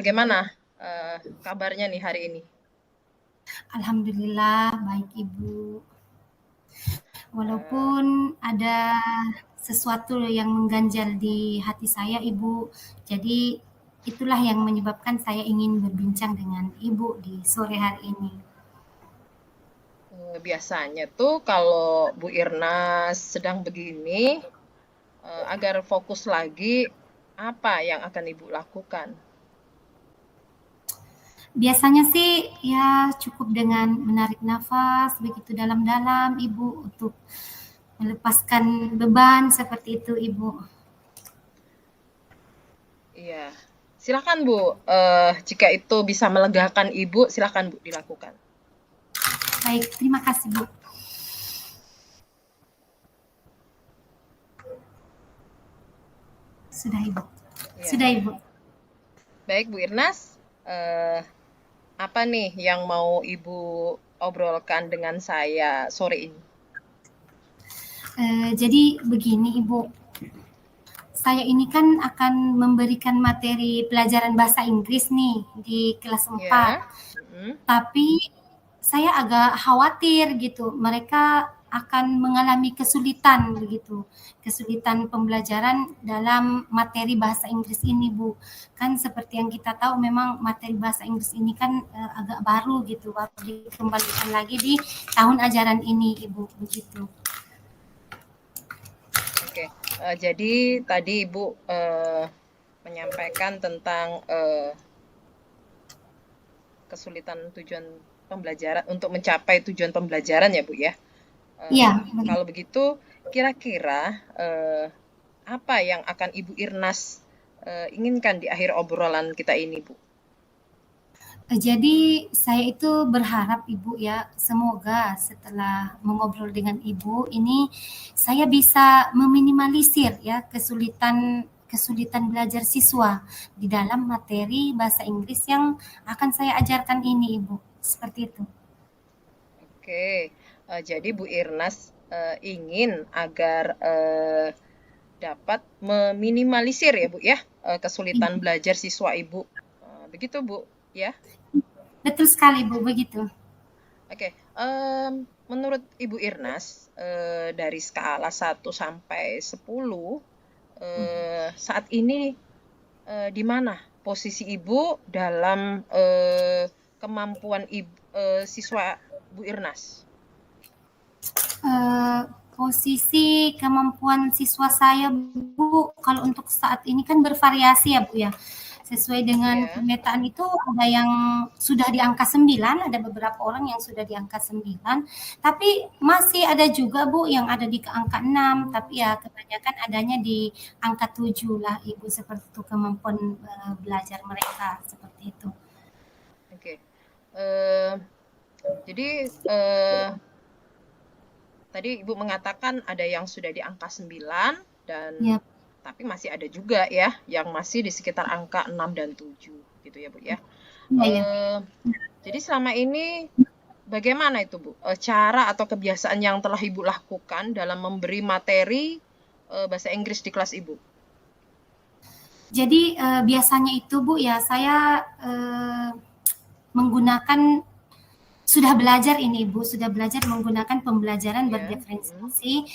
bagaimana kabarnya nih hari ini? Alhamdulillah baik Ibu. Walaupun ada sesuatu yang mengganjal di hati saya Ibu. Jadi itulah yang menyebabkan saya ingin berbincang dengan Ibu di sore hari ini. Biasanya tuh kalau Bu Irna sedang begini, agar fokus lagi, apa yang akan Ibu lakukan? Biasanya sih ya cukup dengan menarik nafas begitu dalam-dalam Ibu untuk melepaskan beban seperti itu Ibu. Iya, silakan Bu. Jika itu bisa melegakan Ibu, silakan Bu dilakukan. Baik, terima kasih Bu. Sudah Ibu. Ya. Sudah Ibu. Baik Bu Irnas, apa nih yang mau Ibu obrolkan dengan saya sore ini? Jadi begini Ibu, saya ini kan akan memberikan materi pelajaran bahasa Inggris nih di kelas 4. Ya. Tapi saya agak khawatir gitu, mereka akan mengalami kesulitan begitu, kesulitan pembelajaran dalam materi bahasa Inggris ini Bu. Kan seperti yang kita tahu memang materi bahasa Inggris ini kan agak baru gitu, baru dikembalikan lagi di tahun ajaran ini Ibu, begitu. Oke, jadi tadi Ibu menyampaikan tentang kesulitan tujuan pembelajaran untuk mencapai tujuan pembelajaran ya Bu ya. Iya. Kalau begitu, kira-kira apa yang akan Ibu Irnas inginkan di akhir obrolan kita ini Bu? Jadi saya itu berharap Ibu ya, semoga setelah mengobrol dengan Ibu ini saya bisa meminimalisir ya kesulitan belajar siswa di dalam materi bahasa Inggris yang akan saya ajarkan ini Ibu. Seperti itu. Oke, jadi Bu Irnas ingin agar dapat meminimalisir ya Bu ya kesulitan belajar siswa Ibu. Begitu Bu ya? Betul sekali Bu, begitu. Oke, menurut Ibu Irnas dari skala 1 sampai 10 saat ini di mana posisi Ibu dalam kemampuan siswa Bu Irnas? Posisi kemampuan siswa saya Bu, kalau untuk saat ini kan bervariasi ya Bu ya. Sesuai dengan pemetaan itu ada yang sudah di angka 9, ada beberapa orang yang sudah di angka 9, tapi masih ada juga Bu yang ada di angka 6, tapi ya kebanyakan adanya di angka 7 lah Ibu, seperti itu kemampuan belajar mereka, seperti itu. Oke. Jadi tadi Ibu mengatakan ada yang sudah di angka 9 dan tapi masih ada juga ya yang masih di sekitar angka 6 dan 7 gitu ya Bu ya. Jadi selama ini bagaimana itu Bu cara atau kebiasaan yang telah Ibu lakukan dalam memberi materi bahasa Inggris di kelas Ibu? Jadi biasanya itu Bu ya saya menggunakan sudah belajar ini Ibu, sudah belajar menggunakan pembelajaran berdiferensiasi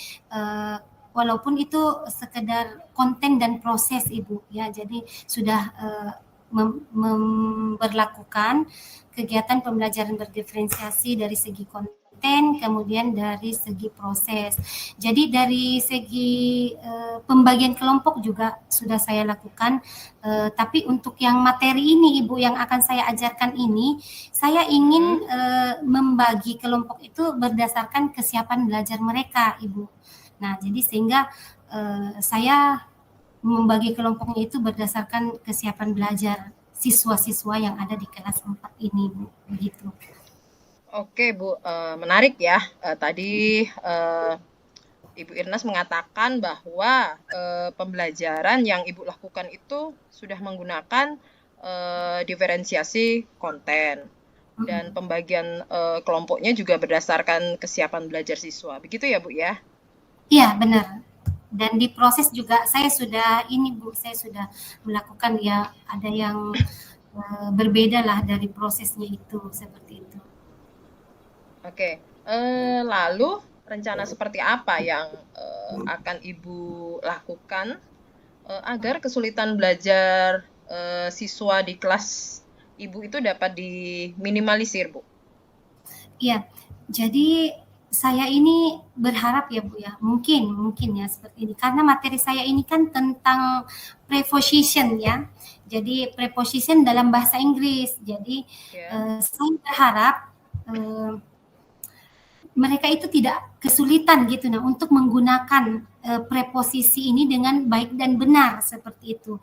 walaupun itu sekedar konten dan proses Ibu ya. Jadi sudah memberlakukan kegiatan pembelajaran berdiferensiasi dari segi konten, kemudian dari segi proses. Jadi dari segi pembagian kelompok juga sudah saya lakukan, tapi untuk yang materi ini Ibu yang akan saya ajarkan ini, saya ingin membagi kelompok itu berdasarkan kesiapan belajar mereka Ibu. Nah, jadi sehingga saya membagi kelompoknya itu berdasarkan kesiapan belajar siswa-siswa yang ada di kelas 4 ini Bu, begitu. Oke Bu, menarik ya. Tadi Ibu Irnas mengatakan bahwa pembelajaran yang Ibu lakukan itu sudah menggunakan diferensiasi konten dan pembagian kelompoknya juga berdasarkan kesiapan belajar siswa. Begitu ya Bu ya? Iya benar. Dan di proses juga saya sudah ini Bu, saya sudah melakukan ya ada yang berbeda lah dari prosesnya itu, seperti itu. Oke, lalu rencana seperti apa yang akan Ibu lakukan agar kesulitan belajar siswa di kelas Ibu itu dapat diminimalisir, Bu? Iya, jadi saya ini berharap ya Bu ya, mungkin ya seperti ini. Karena materi saya ini kan tentang preposition ya. Jadi preposition dalam bahasa Inggris. Jadi saya berharap mereka itu tidak kesulitan gitu nah untuk menggunakan preposisi ini dengan baik dan benar seperti itu.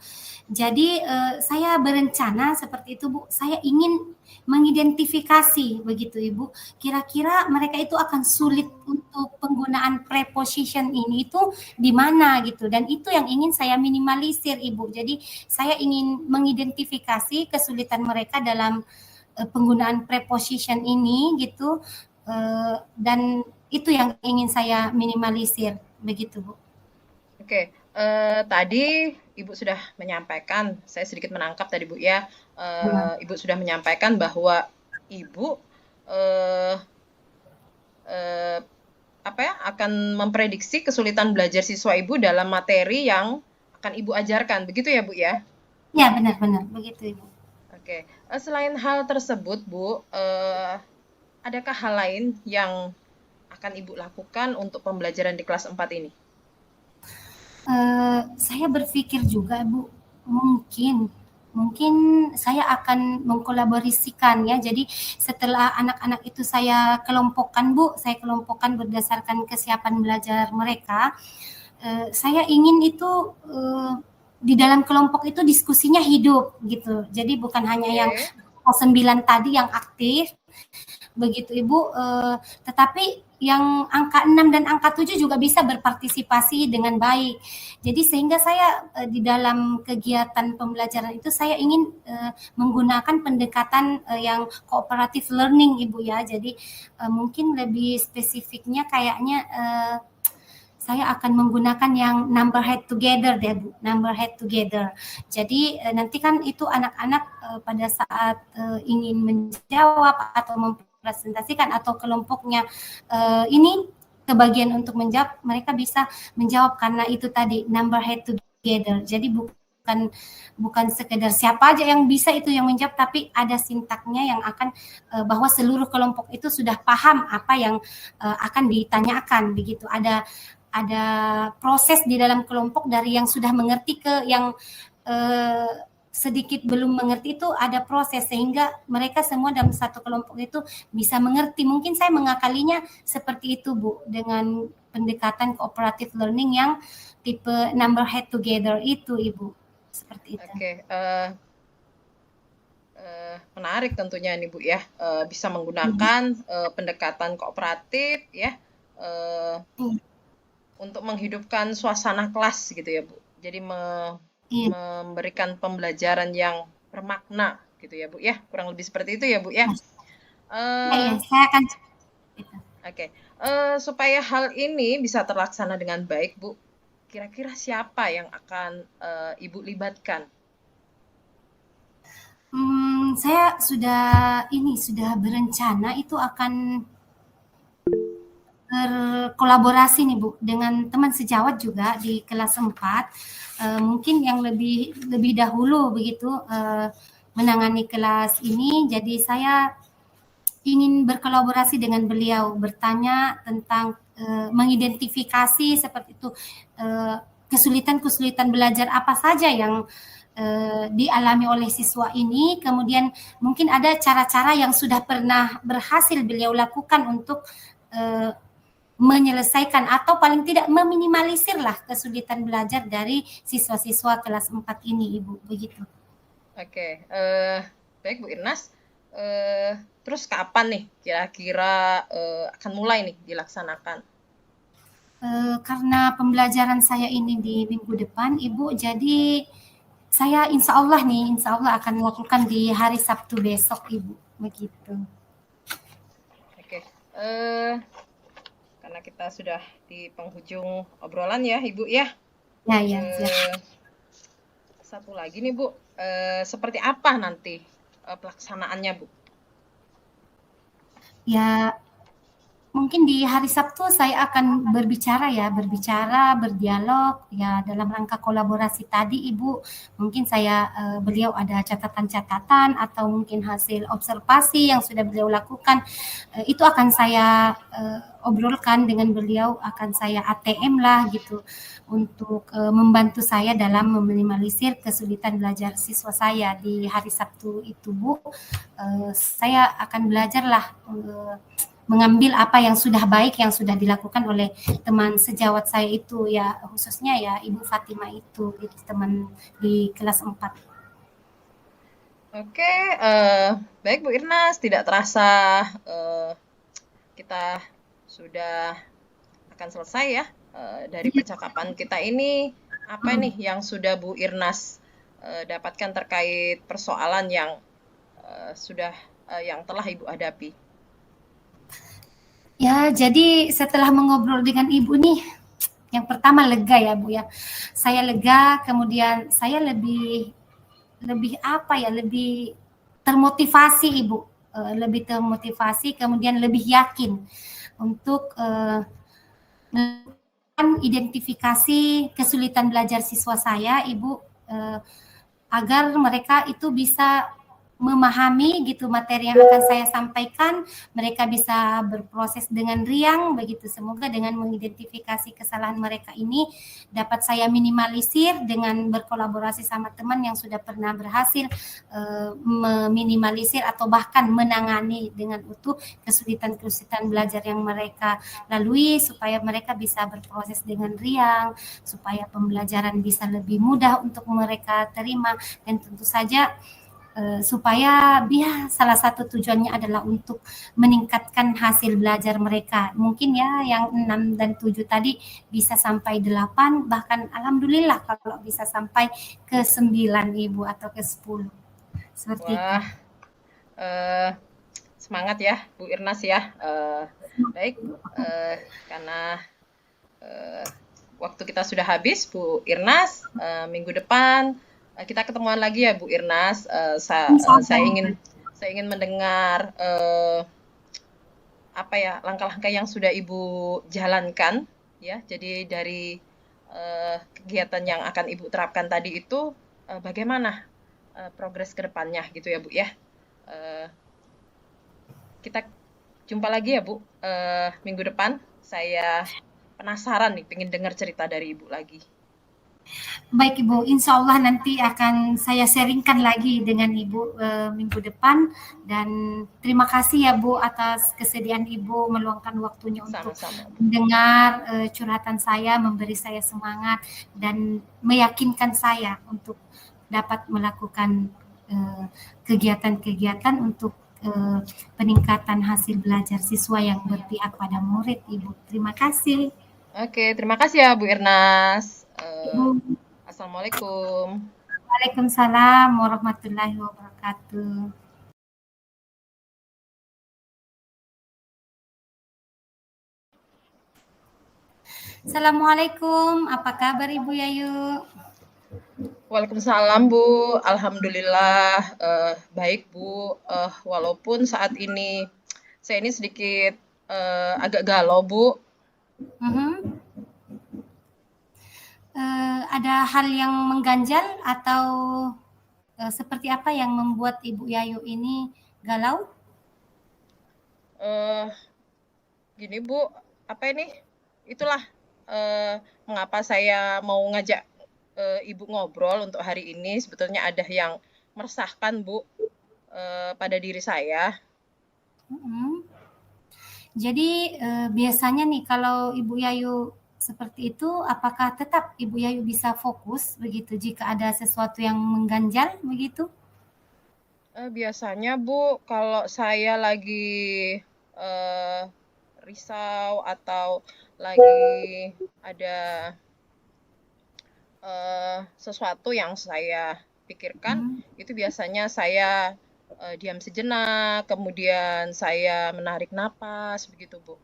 Jadi saya berencana seperti itu Bu, saya ingin mengidentifikasi begitu Ibu, kira-kira mereka itu akan sulit untuk penggunaan preposition ini itu di mana gitu, dan itu yang ingin saya minimalisir Ibu. Jadi saya ingin mengidentifikasi kesulitan mereka dalam penggunaan preposition ini gitu, dan itu yang ingin saya minimalisir begitu Bu. Oke, tadi Ibu sudah menyampaikan, saya sedikit menangkap tadi Bu ya, Ibu sudah menyampaikan bahwa Ibu akan memprediksi kesulitan belajar siswa Ibu dalam materi yang akan Ibu ajarkan, begitu ya Bu ya? Ya benar-benar begitu Ibu. Oke, selain hal tersebut Bu, adakah hal lain yang akan Ibu lakukan untuk pembelajaran di kelas 4 ini? Saya berpikir juga Bu, mungkin saya akan mengkolaborasikan ya. Jadi setelah anak-anak itu saya kelompokkan Bu, saya kelompokkan berdasarkan kesiapan belajar mereka. Saya ingin itu di dalam kelompok itu diskusinya hidup gitu. Jadi bukan hanya yang 9 tadi yang aktif begitu Ibu, tetapi yang angka 6 dan angka 7 juga bisa berpartisipasi dengan baik. Jadi sehingga saya di dalam kegiatan pembelajaran itu saya ingin menggunakan pendekatan yang cooperative learning Ibu ya. Jadi mungkin lebih spesifiknya kayaknya saya akan menggunakan yang number head together deh Bu, number head together. Jadi nanti kan itu anak-anak pada saat ingin menjawab atau mempresentasikan atau kelompoknya ini kebagian untuk menjawab, mereka bisa menjawab karena itu tadi number head together. Jadi bukan sekedar siapa aja yang bisa itu yang menjawab, tapi ada sintaknya yang akan bahwa seluruh kelompok itu sudah paham apa yang akan ditanyakan begitu. Ada proses di dalam kelompok dari yang sudah mengerti ke yang sedikit belum mengerti, itu ada proses sehingga mereka semua dalam satu kelompok itu bisa mengerti. Mungkin saya mengakalinya seperti itu Bu, dengan pendekatan cooperative learning yang tipe number head together itu Ibu, seperti itu. Oke, menarik tentunya nih Bu ya, bisa menggunakan pendekatan kooperatif ya, untuk menghidupkan suasana kelas gitu ya Bu. Jadi memberikan pembelajaran yang bermakna gitu ya Bu ya, kurang lebih seperti itu ya Bu ya. Saya akan. Oke, supaya hal ini bisa terlaksana dengan baik Bu, kira-kira siapa yang akan Ibu libatkan? Saya sudah berencana itu akan berkolaborasi nih Bu dengan teman sejawat juga di kelas 4, mungkin yang lebih dahulu begitu menangani kelas ini. Jadi saya ingin berkolaborasi dengan beliau, bertanya tentang mengidentifikasi seperti itu kesulitan belajar apa saja yang dialami oleh siswa ini, kemudian mungkin ada cara-cara yang sudah pernah berhasil beliau lakukan untuk menyelesaikan atau paling tidak meminimalisir lah kesulitan belajar dari siswa-siswa kelas 4 ini Ibu, begitu. Oke, baik Bu Irnas, terus kapan nih kira-kira akan mulai nih dilaksanakan? Karena pembelajaran saya ini di minggu depan Ibu, jadi saya insya Allah akan melakukan di hari Sabtu besok Ibu, begitu. Oke, karena kita sudah di penghujung obrolan ya Ibu ya. Ya. Satu lagi nih Bu, seperti apa nanti pelaksanaannya, Bu? Ya, mungkin di hari Sabtu saya akan berbicara, berdialog, ya dalam rangka kolaborasi tadi Ibu. Mungkin beliau ada catatan-catatan atau mungkin hasil observasi yang sudah beliau lakukan. Itu akan saya obrolkan dengan beliau, akan saya ATM lah gitu untuk membantu saya dalam meminimalisir kesulitan belajar siswa saya di hari Sabtu itu, Bu. Saya akan belajarlah mengambil apa yang sudah baik yang sudah dilakukan oleh teman sejawat saya itu, ya khususnya ya Ibu Fatima itu, gitu, teman di kelas 4. Oke, baik Bu Irnas, tidak terasa kita sudah akan selesai ya dari percakapan kita ini. Apa nih yang sudah Bu Irnas dapatkan terkait persoalan yang yang telah Ibu hadapi? Ya, jadi setelah mengobrol dengan Ibu nih, yang pertama lega ya Bu ya. Saya lega, kemudian saya lebih lebih termotivasi Ibu, lebih termotivasi, kemudian lebih yakin untuk melakukan identifikasi kesulitan belajar siswa saya, Ibu, agar mereka itu bisa memahami gitu materi yang akan saya sampaikan, mereka bisa berproses dengan riang begitu. Semoga dengan mengidentifikasi kesalahan mereka ini dapat saya minimalisir dengan berkolaborasi sama teman yang sudah pernah berhasil meminimalisir atau bahkan menangani dengan utuh kesulitan-kesulitan belajar yang mereka lalui, supaya mereka bisa berproses dengan riang, supaya pembelajaran bisa lebih mudah untuk mereka terima, dan tentu saja supaya salah satu tujuannya adalah untuk meningkatkan hasil belajar mereka. Mungkin ya yang 6 dan 7 tadi bisa sampai 8, bahkan alhamdulillah kalau bisa sampai ke 9 Ibu, atau ke 10. Seperti Wah, itu. Semangat ya Bu Irnas ya. Baik, karena waktu kita sudah habis Bu Irnas, minggu depan kita ketemuan lagi ya Bu Irnas. Saya ingin mendengar apa ya langkah-langkah yang sudah Ibu jalankan ya. Jadi dari kegiatan yang akan Ibu terapkan tadi itu bagaimana progres ke depannya gitu ya Bu ya. Kita jumpa lagi ya Bu minggu depan. Saya penasaran nih, pengen dengar cerita dari Ibu lagi. Baik Ibu, insya Allah nanti akan saya sharingkan lagi dengan Ibu minggu depan, dan terima kasih ya Bu atas kesediaan Ibu meluangkan waktunya untuk mendengar curhatan saya, memberi saya semangat dan meyakinkan saya untuk dapat melakukan kegiatan-kegiatan untuk peningkatan hasil belajar siswa yang berpihak pada murid Ibu. Terima kasih. Oke, terima kasih ya Bu Irnas. Ibu. Assalamualaikum. Waalaikumsalam warahmatullahi wabarakatuh. Assalamualaikum, apa kabar Ibu Yayu? Waalaikumsalam Bu, alhamdulillah baik Bu. Walaupun saat ini saya ini sedikit agak galau Bu. Ada hal yang mengganjal atau seperti apa yang membuat Ibu Yayu ini galau? Gini Bu, apa ini? Itulah mengapa saya mau ngajak Ibu ngobrol untuk hari ini. Sebetulnya ada yang meresahkan Bu pada diri saya. Jadi biasanya nih kalau Ibu Yayu seperti itu, apakah tetap Ibu Yayu bisa fokus begitu jika ada sesuatu yang mengganjal begitu? Biasanya Bu, kalau saya lagi risau atau lagi ada sesuatu yang saya pikirkan, itu biasanya saya diam sejenak, kemudian saya menarik napas, begitu Bu.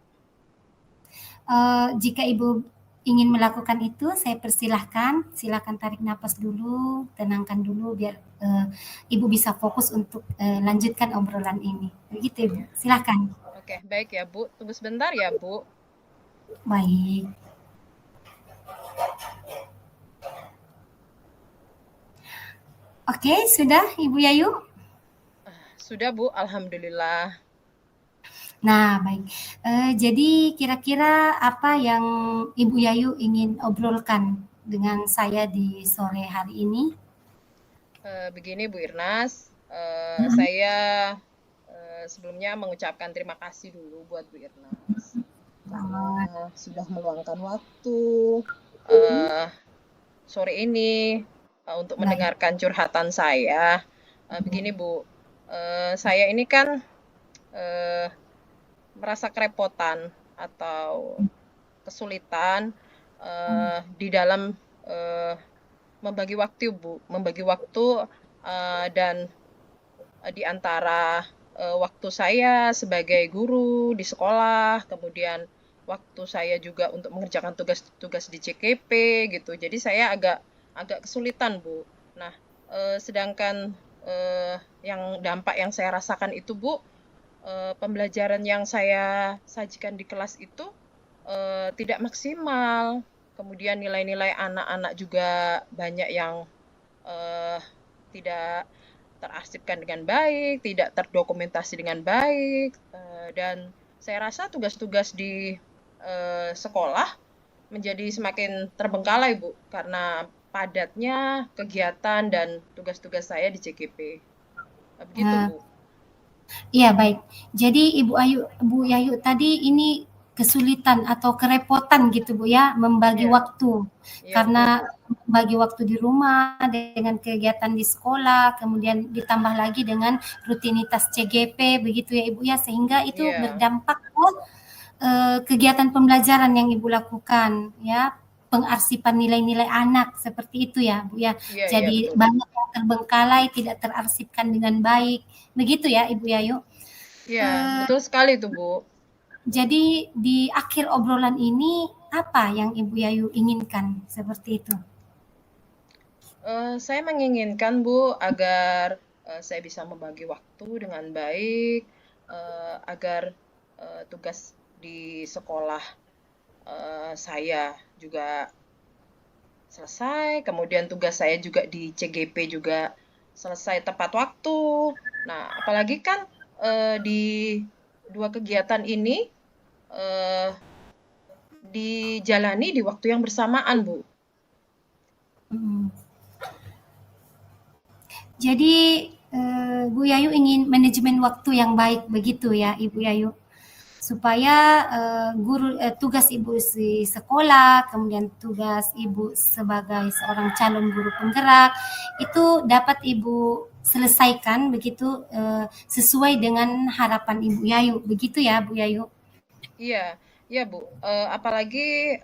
Jika Ibu ingin melakukan itu, saya persilahkan. Silakan tarik napas dulu, tenangkan dulu biar Ibu bisa fokus untuk lanjutkan obrolan ini. Begitu Ibu. Ya. Silakan. Oke, baik ya Bu. Tunggu sebentar ya Bu. Baik. Oke, sudah Ibu Yayu? Sudah Bu, alhamdulillah. Nah, baik. Jadi kira-kira apa yang Ibu Yayu ingin obrolkan dengan saya di sore hari ini? Begini Bu Irnas, saya sebelumnya mengucapkan terima kasih dulu buat Bu Irnas karena sudah meluangkan waktu sore ini untuk Baik. mendengarkan curhatan saya. Begini Bu, saya ini kan merasa kerepotan atau kesulitan di dalam membagi waktu Bu, membagi waktu dan di antara waktu saya sebagai guru di sekolah, kemudian waktu saya juga untuk mengerjakan tugas-tugas di CKP gitu. Jadi saya agak kesulitan Bu. Nah, sedangkan yang dampak yang saya rasakan itu Bu, pembelajaran yang saya sajikan di kelas itu tidak maksimal. Kemudian nilai-nilai anak-anak juga banyak yang tidak terarsipkan dengan baik, tidak terdokumentasi dengan baik, dan saya rasa tugas-tugas di sekolah menjadi semakin terbengkalai Bu, karena padatnya kegiatan dan tugas-tugas saya di CKP. Begitu Nah, Bu. iya baik. Jadi Bu Yayu tadi ini kesulitan atau kerepotan gitu Bu ya membagi Iya, waktu iya betul karena Bu. bagi waktu di rumah dengan kegiatan di sekolah kemudian ditambah lagi dengan rutinitas CGP begitu ya Ibu ya sehingga itu Iya, berdampak ke kegiatan pembelajaran yang Ibu lakukan ya pengarsipan nilai-nilai anak seperti itu ya Bu ya. iya, iya Jadi betul Bu. banyak yang terbengkalai tidak terarsipkan dengan baik. Begitu ya Ibu Yayu. Iya, Eh, betul sekali tuh Bu. jadi di akhir obrolan ini apa yang Ibu Yayu inginkan seperti itu? Saya menginginkan Bu agar saya bisa membagi waktu dengan baik, agar tugas di sekolah saya juga selesai, kemudian tugas saya juga di CGP juga selesai tepat waktu. Nah, apalagi kan di dua kegiatan ini eh, dijalani di waktu yang bersamaan, Bu. Hmm. Jadi Bu Yayu ingin manajemen waktu yang baik begitu ya Ibu Yayu supaya tugas Ibu di sekolah, kemudian tugas Ibu sebagai seorang calon guru penggerak itu dapat Ibu selesaikan begitu sesuai dengan harapan Ibu Yayu. Begitu ya Bu Yayu? Iya, iya Bu. Apalagi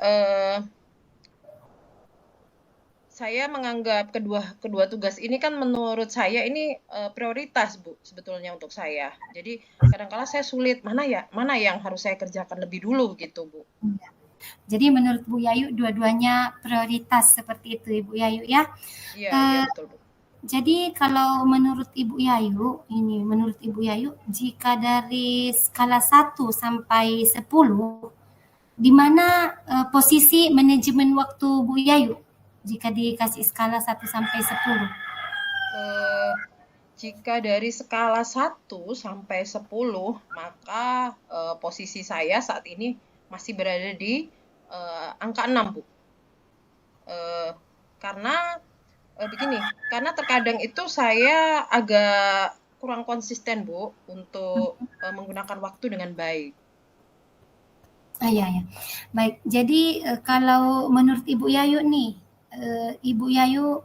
saya menganggap kedua kedua tugas ini kan menurut saya ini prioritas Bu sebetulnya untuk saya. Jadi kadang-kala saya sulit mana yang harus saya kerjakan lebih dulu gitu Bu. Jadi menurut Bu Yayu dua-duanya prioritas seperti itu Ibu Yayu ya. Iya, iya Eh, betul Bu. Jadi kalau menurut Ibu Yayu, menurut Ibu Yayu, jika dari skala 1 sampai 10, di mana posisi manajemen waktu Bu Yayu? Jika dikasih skala 1 sampai 10. Eh, Jika dari skala 1 sampai 10, maka posisi saya saat ini masih berada di angka 6 Bu. Eh, karena begini, karena terkadang itu saya agak kurang konsisten, Bu, untuk menggunakan waktu dengan baik. Iya, ya. Baik, jadi kalau menurut Ibu Yayu nih, Ibu Yayu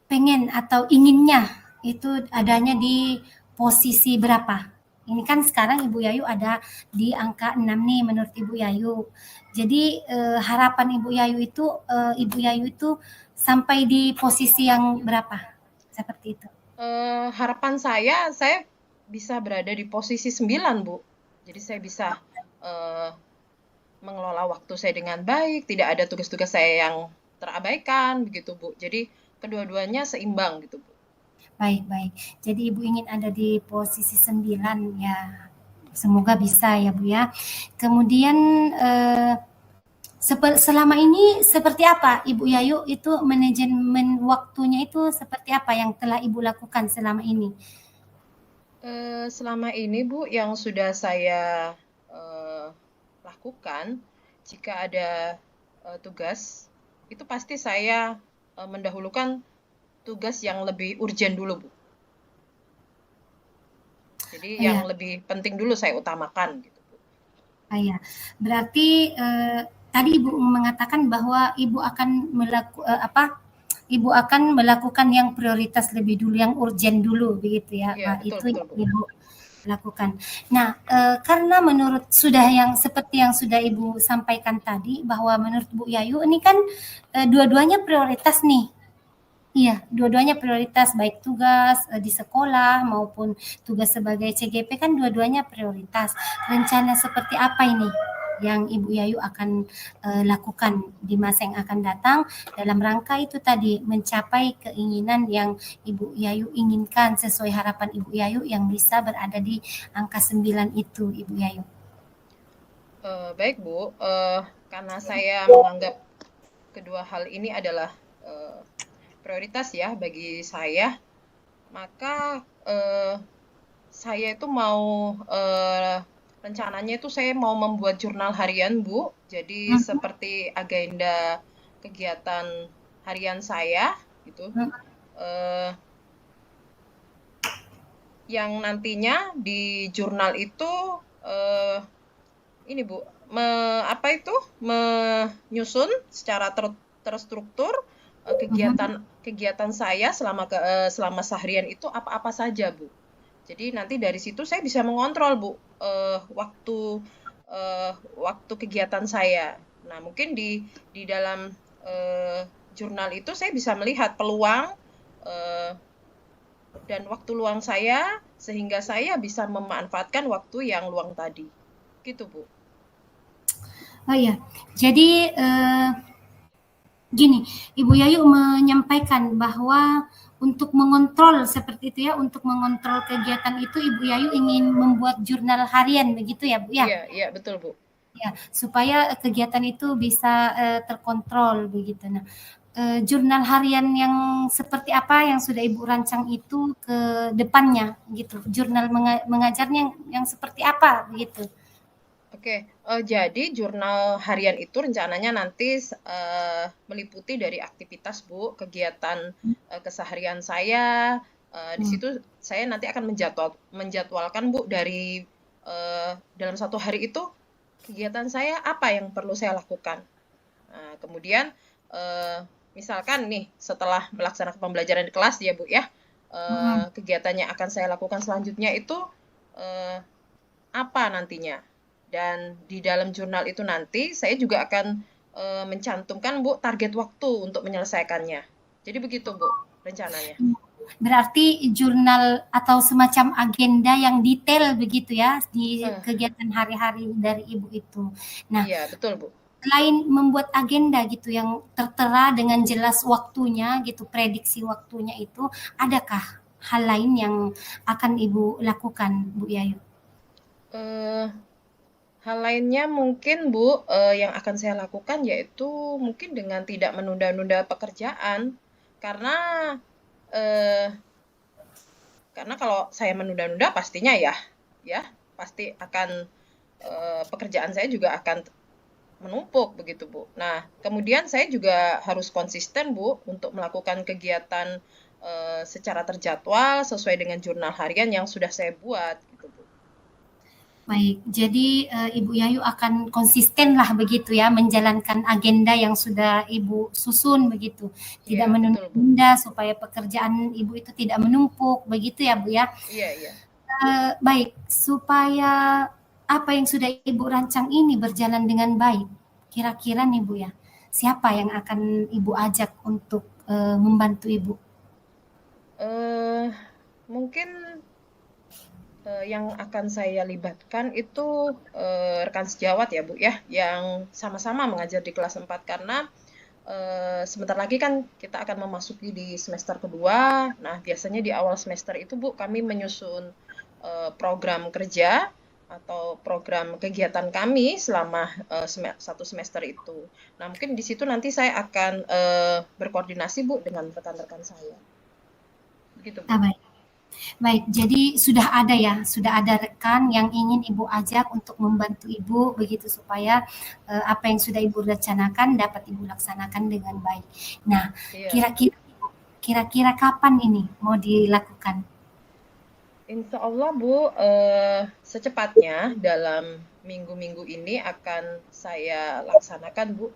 pengen atau inginnya itu adanya di posisi berapa? Ini kan sekarang Ibu Yayu ada di angka 6 nih menurut Ibu Yayu. Jadi harapan Ibu Yayu itu Ibu Yayu itu sampai di posisi yang berapa? Seperti itu. Harapan saya bisa berada di posisi 9, Bu. Jadi saya bisa eh, mengelola waktu saya dengan baik, tidak ada tugas-tugas saya yang terabaikan begitu Bu. Jadi kedua-duanya seimbang gitu Bu. Baik. Jadi Ibu ingin ada di posisi 9 ya. Semoga bisa ya Bu ya. Kemudian selama ini seperti apa Ibu Yayu itu manajemen waktunya itu seperti apa yang telah Ibu lakukan selama ini? Selama ini Bu yang sudah saya lakukan, jika ada tugas itu pasti saya mendahulukan tugas yang lebih urgent dulu Bu. Jadi yang Iya. lebih penting dulu saya utamakan gitu Bu. Iya. Berarti tadi Ibu mengatakan bahwa Ibu akan Ibu akan melakukan yang prioritas lebih dulu, yang urgent dulu, begitu ya. Iya, betul Itu yang betul Bu. Ibu lakukan. Nah, karena menurut yang seperti yang sudah Ibu sampaikan tadi, bahwa menurut Bu Yayu ini kan dua-duanya prioritas nih. Iya, dua-duanya prioritas, baik tugas di sekolah maupun tugas sebagai CGP kan dua-duanya prioritas. Rencana seperti apa ini yang Ibu Yayu akan lakukan di masa yang akan datang dalam rangka itu tadi mencapai keinginan yang Ibu Yayu inginkan sesuai harapan Ibu Yayu yang bisa berada di angka 9 itu, Ibu Yayu. Baik Bu, karena saya menganggap kedua hal ini adalah prioritas ya bagi saya, maka saya itu mau rencananya itu saya mau membuat jurnal harian Bu. Jadi seperti agenda kegiatan harian saya gitu. Yang nantinya di jurnal itu ini Bu, menyusun secara terstruktur kegiatan saya selama seharian itu apa-apa saja Bu. Jadi nanti dari situ saya bisa mengontrol Bu waktu kegiatan saya. Nah mungkin di dalam jurnal itu saya bisa melihat peluang dan waktu luang saya sehingga saya bisa memanfaatkan waktu yang luang tadi. Gitu Bu. Oh iya, jadi gini, Ibu Yayu menyampaikan bahwa untuk mengontrol seperti itu ya, untuk mengontrol kegiatan itu Ibu Yayu ingin membuat jurnal harian begitu ya Bu ya? Iya betul Bu. Ya, supaya kegiatan itu bisa terkontrol begitu. Nah, jurnal harian yang seperti apa yang sudah Ibu rancang itu ke depannya gitu. Jurnal mengajarnya yang seperti apa begitu. Oke, jadi jurnal harian itu rencananya nanti meliputi dari aktivitas Bu, kegiatan keseharian saya. Di situ saya nanti akan menjadwalkan Bu dari dalam satu hari itu kegiatan saya apa yang perlu saya lakukan. Nah, kemudian misalkan nih setelah melaksanakan pembelajaran di kelas ya Bu ya, kegiatannya akan saya lakukan selanjutnya itu apa nantinya. Dan di dalam jurnal itu nanti saya juga akan mencantumkan Bu target waktu untuk menyelesaikannya. Jadi begitu Bu rencananya. Berarti jurnal atau semacam agenda yang detail begitu ya di kegiatan hari-hari dari Ibu itu. Nah, iya betul Bu. Selain membuat agenda gitu yang tertera dengan jelas waktunya gitu, prediksi waktunya itu, adakah hal lain yang akan Ibu lakukan, Bu Yayu? Hal lainnya mungkin Bu, yang akan saya lakukan yaitu mungkin dengan tidak menunda-nunda pekerjaan. Karena kalau saya menunda-nunda pastinya ya pasti akan pekerjaan saya juga akan menumpuk begitu Bu. Nah, kemudian saya juga harus konsisten Bu untuk melakukan kegiatan secara terjadwal sesuai dengan jurnal harian yang sudah saya buat gitu Bu. Baik, jadi Ibu Yayu akan konsisten lah begitu ya menjalankan agenda yang sudah Ibu susun begitu, tidak menunda supaya pekerjaan Ibu itu tidak menumpuk begitu ya Bu ya? Iya. Baik, supaya apa yang sudah Ibu rancang ini berjalan dengan baik, kira-kira nih Bu ya, siapa yang akan Ibu ajak untuk membantu Ibu? Mungkin Yang akan saya libatkan itu rekan sejawat ya Bu ya, yang sama-sama mengajar di kelas 4 karena sebentar lagi kan kita akan memasuki di semester kedua. Nah, biasanya di awal semester itu Bu kami menyusun program kerja atau program kegiatan kami selama satu semester itu. Nah, mungkin di situ nanti saya akan berkoordinasi Bu dengan rekan-rekan saya. Begitu Bu. Baik. Baik, jadi sudah ada rekan yang ingin Ibu ajak untuk membantu Ibu begitu supaya apa yang sudah Ibu rencanakan dapat Ibu laksanakan dengan baik. Nah, Iya. kira-kira kapan ini mau dilakukan? Insya Allah Bu, secepatnya dalam minggu-minggu ini akan saya laksanakan Bu.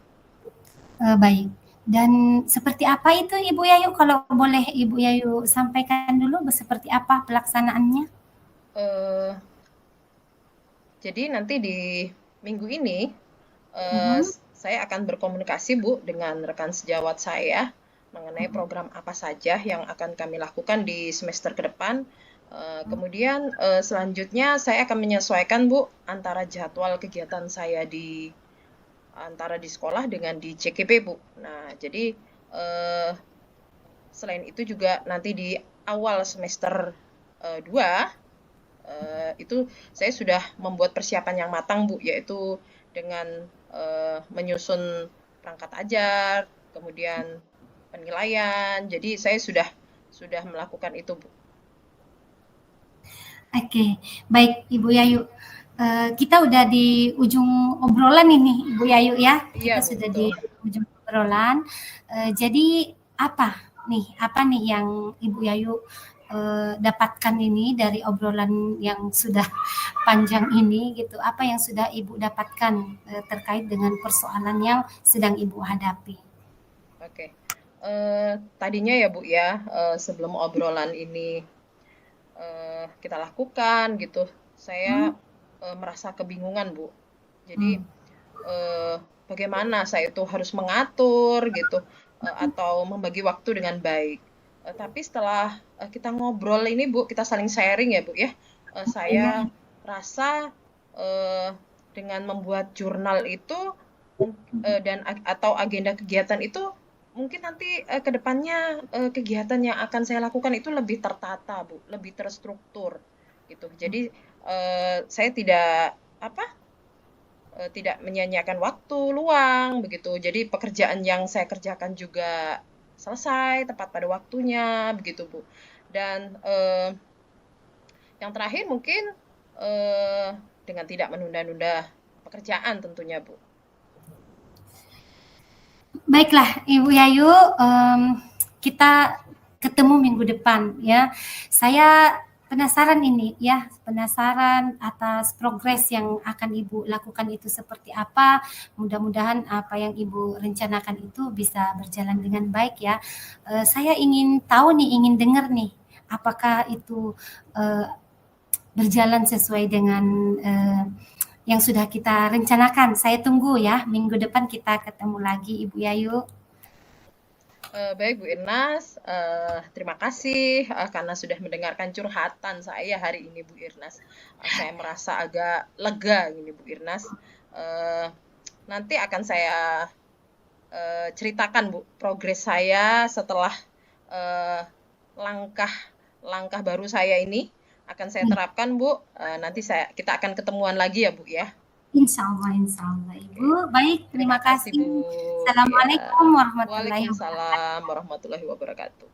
Baik. Dan seperti apa itu Ibu Yayu? Kalau boleh Ibu Yayu sampaikan dulu seperti apa pelaksanaannya? Eh, jadi nanti di minggu ini eh, Mhm. saya akan berkomunikasi Bu dengan rekan sejawat saya mengenai program apa saja yang akan kami lakukan di semester ke depan. Kemudian selanjutnya saya akan menyesuaikan Bu antara jadwal kegiatan saya antara di sekolah dengan di CKP Bu. Nah, jadi selain itu juga nanti di awal semester 2 itu saya sudah membuat persiapan yang matang Bu, yaitu dengan menyusun perangkat ajar, kemudian penilaian. Jadi saya sudah melakukan itu Bu. Oke, baik Ibu Yayu. Kita udah di ujung obrolan ini Ibu Yayu ya. Iya Kita Bu, sudah di betul. ujung obrolan. Jadi apa nih yang Ibu Yayu dapatkan ini dari obrolan yang sudah panjang ini gitu? Apa yang sudah Ibu dapatkan terkait dengan persoalan yang sedang Ibu hadapi? Oke. Tadinya ya Bu ya, sebelum obrolan ini kita lakukan gitu, saya Hmm, merasa kebingungan Bu. Jadi hmm, bagaimana saya itu harus mengatur gitu atau membagi waktu dengan baik. Tapi setelah kita ngobrol ini Bu, kita saling sharing ya Bu ya, iya, saya rasa eh, dengan membuat jurnal itu dan atau agenda kegiatan itu mungkin nanti ke depannya kegiatan yang akan saya lakukan itu lebih tertata Bu, lebih terstruktur gitu. Jadi saya tidak menyia-nyiakan waktu luang begitu. Jadi pekerjaan yang saya kerjakan juga selesai tepat pada waktunya begitu, Bu. Dan yang terakhir mungkin eh, dengan tidak menunda-nunda pekerjaan tentunya, Bu. baiklah Ibu Yayu, kita ketemu minggu depan ya. Saya penasaran ini ya, penasaran atas progres yang akan Ibu lakukan itu seperti apa. Mudah-mudahan apa yang Ibu rencanakan itu bisa berjalan dengan baik ya. Saya ingin tahu nih, ingin dengar nih, apakah itu eh, berjalan sesuai dengan yang sudah kita rencanakan. Saya tunggu ya, minggu depan kita ketemu lagi Ibu Yayu. Baik Bu Irnas, terima kasih karena sudah mendengarkan curhatan saya hari ini Bu Irnas. Saya merasa agak lega ini Bu Irnas. Eh, Nanti akan saya ceritakan Bu progres saya setelah eh, langkah-langkah baru saya ini akan saya Ya, terapkan Bu. Nanti kita akan ketemuan lagi ya Bu ya. insya Allah Ibu. Oke. Baik, Terima terima kasih kasih. Bu. Ya. Assalamualaikum warahmatullahi wabarakatuh. Waalaikumsalam warahmatullahi wabarakatuh.